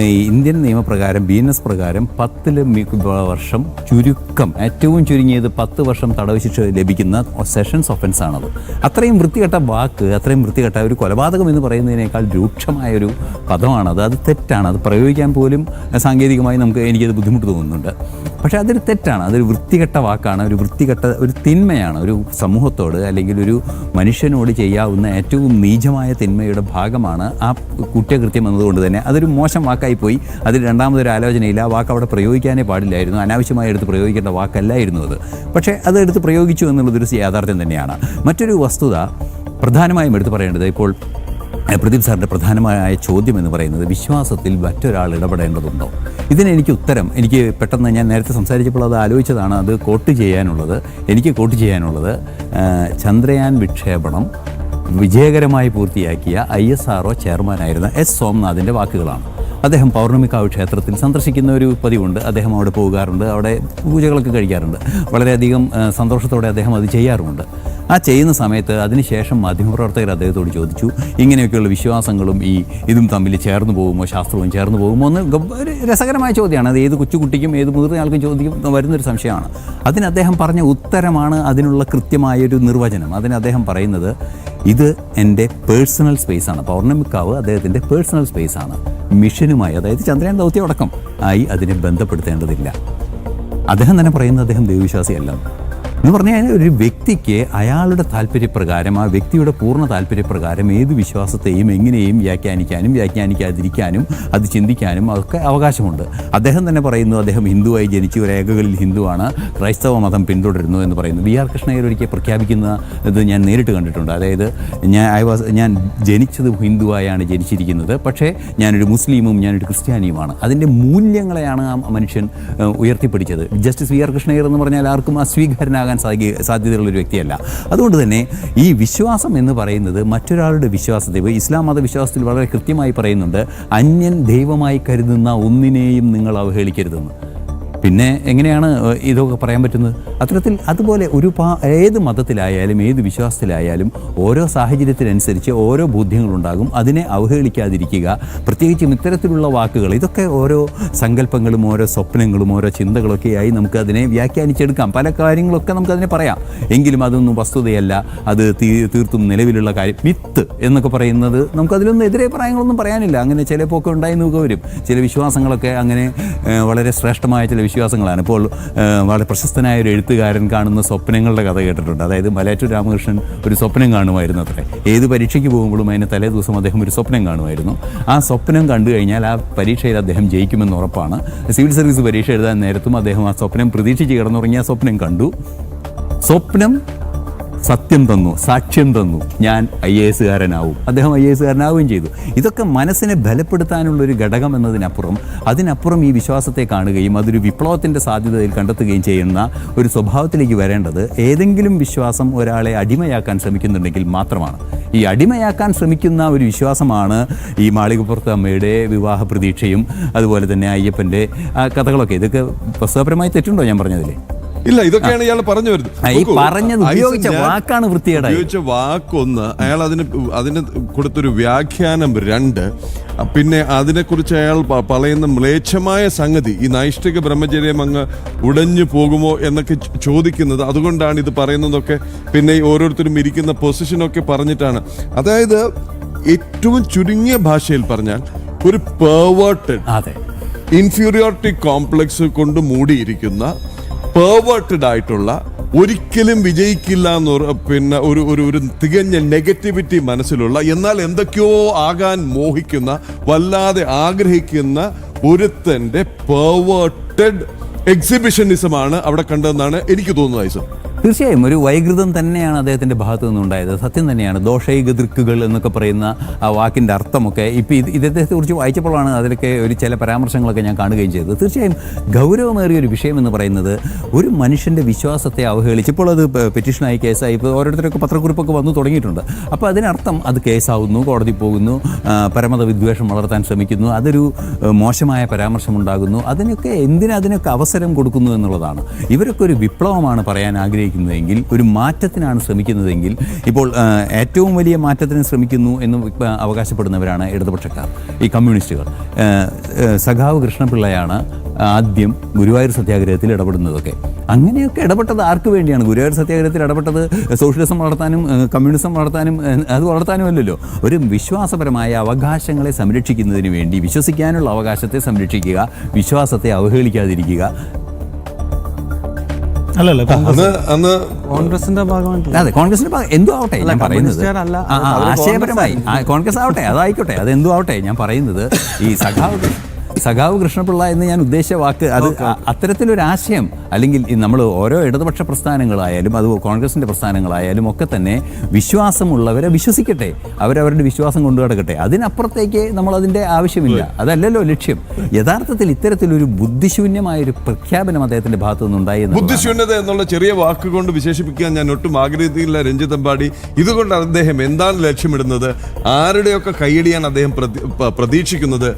Indian നിയമപ്രകാരം BNS പ്രകാരം 10 വർഷം ചുരുക്കം, ഏറ്റവും ചുരുങ്ങിയത് 10 വർഷം തടവ് ശിക്ഷ ലഭിക്കുന്ന സെഷൻസ് ഒഫൻസ് ആണത്. അത്രയും വൃത്തികെട്ട വാക്ക്, അത്രയും വൃത്തികെട്ട ഒരു കൊലപാതകം എന്ന് പറയുന്നതിനേക്കാൾ രൂക്ഷമായൊരു പദമാണത്. അത് തെറ്റാണ്. അത് പ്രയോഗിക്കാൻ പോലും സാങ്കേതികമായി എനിക്കത് ബുദ്ധിമുട്ട് തോന്നുന്നുണ്ട്. പക്ഷേ അതൊരു തെറ്റാണ്. അതൊരു വൃത്തികെട്ട വാക്കാണ്, ഒരു വൃത്തികെട്ട ഒരു തിന്മയാണ്. ഒരു സമൂഹത്തോട് അല്ലെങ്കിൽ ഒരു മനുഷ്യനോട് ചെയ്യാവുന്ന ഏറ്റവും നീചമായ തിന്മയുടെ ഭാഗമാണ് ആ കുറ്റകൃത്യം എന്നതുകൊണ്ട് തന്നെ അതൊരു മോശം വാക്കായി പോയി. അതിൽ രണ്ടാമതൊരു ആലോചനയില്ല. ആ വാക്ക് അവിടെ പ്രയോഗിക്കാനേ പാടില്ലായിരുന്നു. അനാവശ്യമായി എടുത്ത് പ്രയോഗിക്കേണ്ട വാക്കല്ലായിരുന്നു അത്. പക്ഷേ അത് എടുത്ത് പ്രയോഗിച്ചു എന്നുള്ളതൊരു യാഥാർത്ഥ്യം തന്നെയാണ്. മറ്റൊരു വസ്തുത പ്രധാനമായും എടുത്തു പറയേണ്ടത്, ഇപ്പോൾ പ്രദീപ് സാറിൻ്റെ പ്രധാനമായ ചോദ്യം എന്ന് പറയുന്നത് വിശ്വാസത്തിൽ മറ്റൊരാൾ ഇടപെടേണ്ടതുണ്ടോ? ഇതിനെനിക്ക് ഉത്തരം, എനിക്ക് പെട്ടെന്ന് ഞാൻ നേരത്തെ സംസാരിച്ചപ്പോൾ അത് ആലോചിച്ചതാണ്. അത് കോട്ട് ചെയ്യാനുള്ളത് ചന്ദ്രയാൻ വിക്ഷേപണം വിജയകരമായി പൂർത്തിയാക്കിയ ISRO ചെയർമാനായിരുന്ന S. സോംനാഥിൻ്റെ വാക്കുകളാണ്. അദ്ദേഹം പൗർണമിക്കാവ് ക്ഷേത്രത്തിൽ സന്ദർശിക്കുന്ന ഒരു പതിവുണ്ട്. അദ്ദേഹം അവിടെ പോകാറുണ്ട്, അവിടെ പൂജകളൊക്കെ കഴിക്കാറുണ്ട്. വളരെയധികം സന്തോഷത്തോടെ അദ്ദേഹം അത് ചെയ്യാറുമുണ്ട്. ആ ചെയ്യുന്ന സമയത്ത് അതിനുശേഷം മാധ്യമപ്രവർത്തകർ അദ്ദേഹത്തോട് ചോദിച്ചു, ഇങ്ങനെയൊക്കെയുള്ള വിശ്വാസങ്ങളും ഇതും തമ്മിൽ ചേർന്ന് പോകുമോ, ശാസ്ത്രവും ചേർന്ന് പോകുമോ എന്ന്. ഒരു രസകരമായ ചോദ്യമാണ്. അത് ഏത് കൊച്ചുകുട്ടിക്കും ഏത് മുതിർന്നയാൾക്കും ചോദിക്കും വരുന്നൊരു സംശയമാണ്. അതിന് അദ്ദേഹം പറഞ്ഞ ഉത്തരമാണ് അതിനുള്ള കൃത്യമായൊരു നിർവചനം. അതിന് അദ്ദേഹം പറയുന്നത്, ഇത് എൻ്റെ പേഴ്സണൽ സ്പേസാണ്. പൗർണമിക്കാവ് അദ്ദേഹത്തിൻ്റെ പേഴ്സണൽ സ്പേസാണ്. മിഷനുമായി, അതായത് ചന്ദ്രയാൻ ദൗത്യം അടക്കം ആയി അതിനെ ബന്ധപ്പെടുത്തേണ്ടതില്ല. അദ്ദേഹം തന്നെ പറയുന്നത് അദ്ദേഹം ദൈവവിശ്വാസിയല്ല എന്ന് പറഞ്ഞാൽ ഒരു വ്യക്തിക്ക് അയാളുടെ താല്പര്യപ്രകാരം, ആ വ്യക്തിയുടെ പൂർണ്ണ താല്പര്യപ്രകാരം ഏത് വിശ്വാസത്തെയും എങ്ങനെയും വ്യാഖ്യാനിക്കാനും വ്യാഖ്യാനിക്കാതിരിക്കാനും അത് ചിന്തിക്കാനും അതൊക്കെ അവകാശമുണ്ട്. അദ്ദേഹം തന്നെ പറയുന്നു, അദ്ദേഹം ഹിന്ദുവായി ജനിച്ചു, രേഖകളിൽ ഹിന്ദുവാണ്, ക്രൈസ്തവ മതം പിന്തുടരുന്നു എന്ന് പറയുന്നു. VR കൃഷ്ണയ്യർ ഒരിക്കൽ പ്രഖ്യാപിക്കുന്ന ഇത് ഞാൻ നേരിട്ട് കണ്ടിട്ടുണ്ട്. അതായത് ഞാൻ ജനിച്ചത് ഹിന്ദുവായാണ് ജനിച്ചിരിക്കുന്നത്, പക്ഷേ ഞാനൊരു മുസ്ലിമും ഞാനൊരു ക്രിസ്ത്യാനിയുമാണ്. അതിൻ്റെ മൂല്യങ്ങളെയാണ് ആ മനുഷ്യൻ ഉയർത്തിപ്പിടിച്ചത്. ജസ്റ്റിസ് VR കൃഷ്ണയ്യർ എന്ന് പറഞ്ഞാൽ ആർക്കും അസ്വീകാരനാകാൻ സാധ്യതയുള്ളൊരു വ്യക്തിയല്ല. അതുകൊണ്ട് തന്നെ ഈ വിശ്വാസം എന്ന് പറയുന്നത് മറ്റൊരാളുടെ വിശ്വാസത്തെ, ഇസ്ലാം മതവിശ്വാസത്തിൽ വളരെ കൃത്യമായി പറയുന്നുണ്ട്, അന്യൻ ദൈവമായി കരുതുന്ന ഒന്നിനെയും നിങ്ങൾ അവഹേളിക്കരുതെന്ന്. പിന്നെ എങ്ങനെയാണ് ഇതൊക്കെ പറയാൻ പറ്റുന്നത്? അത്തരത്തിൽ അതുപോലെ ഏത് മതത്തിലായാലും ഏത് വിശ്വാസത്തിലായാലും ഓരോ സാഹചര്യത്തിനനുസരിച്ച് ഓരോ ബോധ്യങ്ങളുണ്ടാകും. അതിനെ അവഹേളിക്കാതിരിക്കുക. പ്രത്യേകിച്ചും ഇത്തരത്തിലുള്ള വാക്കുകൾ, ഇതൊക്കെ ഓരോ സങ്കല്പങ്ങളും ഓരോ സ്വപ്നങ്ങളും ഓരോ ചിന്തകളൊക്കെയായി നമുക്ക് അതിനെ വ്യാഖ്യാനിച്ചെടുക്കാം. പല കാര്യങ്ങളൊക്കെ നമുക്കതിനെ പറയാം. എങ്കിലും അതൊന്നും വസ്തുതയല്ല. അത് തീർത്തും നിലവിലുള്ള കാര്യം. മിത്ത് എന്നൊക്കെ പറയുന്നത് നമുക്കതിലൊന്നും എതിരെ പറയാനൊന്നും പറയാനില്ല. അങ്ങനെ ചിലപ്പോൾ ഉണ്ടായി നോക്കുക വരും. ചില വിശ്വാസങ്ങളൊക്കെ അങ്ങനെ വളരെ ശ്രേഷ്ഠമായ ചില വിശ്വാസങ്ങളാണ്. ഇപ്പോൾ വളരെ പ്രശസ്തനായ ഒരു എഴുത്തുകാരൻ കാണുന്ന സ്വപ്നങ്ങളുടെ കഥ കേട്ടിട്ടുണ്ട്. അതായത് മലയാറ്റൂർ രാമകൃഷ്ണൻ ഒരു സ്വപ്നം കാണുമായിരുന്നു അത്രേ. ഏത് പരീക്ഷയ്ക്ക് പോകുമ്പോഴും അതിന് തലേ ദിവസം അദ്ദേഹം ഒരു സ്വപ്നം കാണുമായിരുന്നു. ആ സ്വപ്നം കണ്ടു കഴിഞ്ഞാൽ ആ പരീക്ഷയിൽ അദ്ദേഹം ജയിക്കുമെന്ന് ഉറപ്പാണ്. സിവിൽ സർവീസ് പരീക്ഷ എഴുതാൻ നേരത്തും അദ്ദേഹം ആ സ്വപ്നം പ്രതീക്ഷിച്ച് കിടന്നുറങ്ങി ആ സ്വപ്നം കണ്ടു. സ്വപ്നം സത്യം തന്നു, സാക്ഷ്യം തന്നു, ഞാൻ IAS-കാരനാവും. അദ്ദേഹം IAS-കാരനാവുകയും ചെയ്തു. ഇതൊക്കെ മനസ്സിനെ ബലപ്പെടുത്താനുള്ളൊരു ഘടകം അതിനപ്പുറം ഈ വിശ്വാസത്തെ കാണുകയും അതൊരു വിപ്ലവത്തിൻ്റെ സാധ്യതയിൽ കണ്ടെത്തുകയും ചെയ്യുന്ന ഒരു സ്വഭാവത്തിലേക്ക് വരേണ്ടത് ഏതെങ്കിലും വിശ്വാസം ഒരാളെ അടിമയാക്കാൻ ശ്രമിക്കുന്നുണ്ടെങ്കിൽ മാത്രമാണ്. ഈ അടിമയാക്കാൻ ശ്രമിക്കുന്ന ഒരു വിശ്വാസമാണ് ഈ മാളികപ്പുറത്ത് അമ്മയുടെ വിവാഹ പ്രതീക്ഷയും അതുപോലെ തന്നെ അയ്യപ്പൻ്റെ കഥകളൊക്കെ. ഇതൊക്കെ പുസ്തകപരമായി തെറ്റുണ്ടോ ഞാൻ പറഞ്ഞതിൽ? ഇല്ല, ഇതൊക്കെയാണ് ഇയാൾ പറഞ്ഞു വരുന്നത്. ഉപയോഗിച്ച വാക്കാണ് വൃത്തികേട്. ഉപയോഗിച്ച വാക്കൊന്ന്, അയാൾ അതിന് കൊടുത്തൊരു വ്യാഖ്യാനം 2, പിന്നെ അതിനെക്കുറിച്ച് അയാൾ പറയുന്ന മ്ലേച്ഛമായ സംഗതി, ഈ നൈഷ്ഠിക ബ്രഹ്മചര്യം അങ്ങ് ഉടഞ്ഞു പോകുമോ എന്നൊക്കെ ചോദിക്കുന്നത്. അതുകൊണ്ടാണ് ഇത് പറയുന്നതൊക്കെ. പിന്നെ ഓരോരുത്തരും ഇരിക്കുന്ന പൊസിഷനൊക്കെ പറഞ്ഞിട്ടാണ്. അതായത് ഏറ്റവും ചുരുങ്ങിയ ഭാഷയിൽ പറഞ്ഞാൽ ഒരു പെർവേർട്ടഡ്, ഇൻഫീരിയോറിറ്റി കോംപ്ലക്സ് കൊണ്ട് മൂടിയിരിക്കുന്ന പെർവേർട്ടഡ് ആയിട്ടുള്ള, ഒരിക്കലും വിജയിക്കില്ല എന്ന് പിന്നെ ഒരു തികഞ്ഞ നെഗറ്റിവിറ്റി മനസ്സിലുള്ള, എന്നാൽ എന്തൊക്കെയോ ആകാൻ മോഹിക്കുന്ന, വല്ലാതെ ആഗ്രഹിക്കുന്ന ഒരുത്തന്റെ പെർവേർട്ടഡ് എക്സിബിഷനിസമാണ് അവിടെ കണ്ടതെന്നാണ് എനിക്ക് തോന്നുന്നത്. ഐസോ, തീർച്ചയായും ഒരു വൈകൃതം തന്നെയാണ് അദ്ദേഹത്തിൻ്റെ ഭാഗത്തു നിന്നുണ്ടായത്. സത്യം തന്നെയാണ്. ദോഷൈകദൃക്കുകൾ എന്നൊക്കെ പറയുന്ന ആ വാക്കിൻ്റെ അർത്ഥമൊക്കെ ഇപ്പോൾ ഇദ്ദേഹത്തെക്കുറിച്ച് വായിച്ചപ്പോഴാണ് അതിലൊക്കെ ചില പരാമർശങ്ങളൊക്കെ ഞാൻ കാണുകയും ചെയ്തത്. തീർച്ചയായും ഗൗരവമേറിയ ഒരു വിഷയം എന്ന് പറയുന്നത് ഒരു മനുഷ്യൻ്റെ വിശ്വാസത്തെ അവഹേളിച്ചപ്പോൾ അത് പെറ്റീഷനായി, കേസായി, ഇപ്പോൾ ഓരോരുത്തരൊക്കെ പത്രക്കുറിപ്പൊക്കെ വന്നു തുടങ്ങിയിട്ടുണ്ട്. അപ്പോൾ അതിനർത്ഥം അത് കേസാവുന്നു, കോടതി പോകുന്നു, പരമത വിദ്വേഷം വളർത്താൻ ശ്രമിക്കുന്നു, അതൊരു മോശമായ പരാമർശമുണ്ടാകുന്നു. അതിനൊക്കെ അവസരം കൊടുക്കുന്നു എന്നുള്ളതാണ്. ഇവരൊക്കെ ഒരു വിപ്ലവമാണ് പറയാൻ ആഗ്രഹിക്കുന്നത്. ആഗ്രഹിക്കുന്നതെങ്കിൽ, ഒരു മാറ്റത്തിനാണ് ശ്രമിക്കുന്നതെങ്കിൽ, ഇപ്പോൾ ഏറ്റവും വലിയ മാറ്റത്തിന് ശ്രമിക്കുന്നു എന്ന് അവകാശപ്പെടുന്നവരാണ് ഇടതുപക്ഷക്കാർ, ഈ കമ്മ്യൂണിസ്റ്റുകൾ. സഖാവ് കൃഷ്ണപിള്ളയാണ് ആദ്യം ഗുരുവായൂർ സത്യാഗ്രഹത്തിൽ ഇടപെടുന്നതൊക്കെ. അങ്ങനെയൊക്കെ ഇടപെട്ടത് ആർക്ക് വേണ്ടിയാണ്? ഗുരുവായൂർ സത്യാഗ്രഹത്തിൽ ഇടപെട്ടത് സോഷ്യലിസം വളർത്താനും കമ്മ്യൂണിസം വളർത്താനും അത് വളർത്താനും അല്ലല്ലോ. ഒരു വിശ്വാസപരമായ അവകാശങ്ങളെ സംരക്ഷിക്കുന്നതിന് വേണ്ടി, വിശ്വസിക്കാനുള്ള അവകാശത്തെ സംരക്ഷിക്കുക, വിശ്വാസത്തെ അവഹേളിക്കാതിരിക്കുക. അല്ലല്ല, അന്ന് കോൺഗ്രസിന്റെ ഭാഗമായിട്ട് അതെ, കോൺഗ്രസിന്റെ എന്തോ ആവട്ടെ ഞാൻ പറയുന്നത്, ആശയപരമായി കോൺഗ്രസ് ആവട്ടെ, അതായിക്കോട്ടെ, അതെന്തോ ആവട്ടെ. ഞാൻ പറയുന്നത് ഈ സഖാവ് കൃഷ്ണപിള്ള എന്ന് ഞാൻ ഉദ്ദേശിച്ച വാക്ക് അത് അത്തരത്തിലൊരാശയം, അല്ലെങ്കിൽ നമ്മൾ ഓരോ ഇടതുപക്ഷ പ്രസ്ഥാനങ്ങളായാലും അത് കോൺഗ്രസിൻ്റെ പ്രസ്ഥാനങ്ങളായാലും ഒക്കെ തന്നെ വിശ്വാസമുള്ളവരെ വിശ്വസിക്കട്ടെ, അവരവരുടെ വിശ്വാസം കൊണ്ടു നടക്കട്ടെ. അതിനപ്പുറത്തേക്ക് നമ്മളതിൻ്റെ ആവശ്യമില്ല. അതല്ലല്ലോ ലക്ഷ്യം. യഥാർത്ഥത്തിൽ ഇത്തരത്തിലൊരു ബുദ്ധിശൂന്യമായൊരു പ്രഖ്യാപനം അദ്ദേഹത്തിൻ്റെ ഭാഗത്തു നിന്നുണ്ടായി. ബുദ്ധിശൂന്യത എന്നുള്ള ചെറിയ വാക്കുകൊണ്ട് വിശേഷിപ്പിക്കാൻ ഞാൻ ഒട്ടും ആഗ്രഹിക്കുന്നില്ല രഞ്ജിത്ത് അമ്പാടി. ഇതുകൊണ്ട് അദ്ദേഹം എന്താണ് ലക്ഷ്യമിടുന്നത്? ആരുടെയൊക്കെ കൈയടിയാണ് അദ്ദേഹം പ്രതീക്ഷിക്കുന്നത്?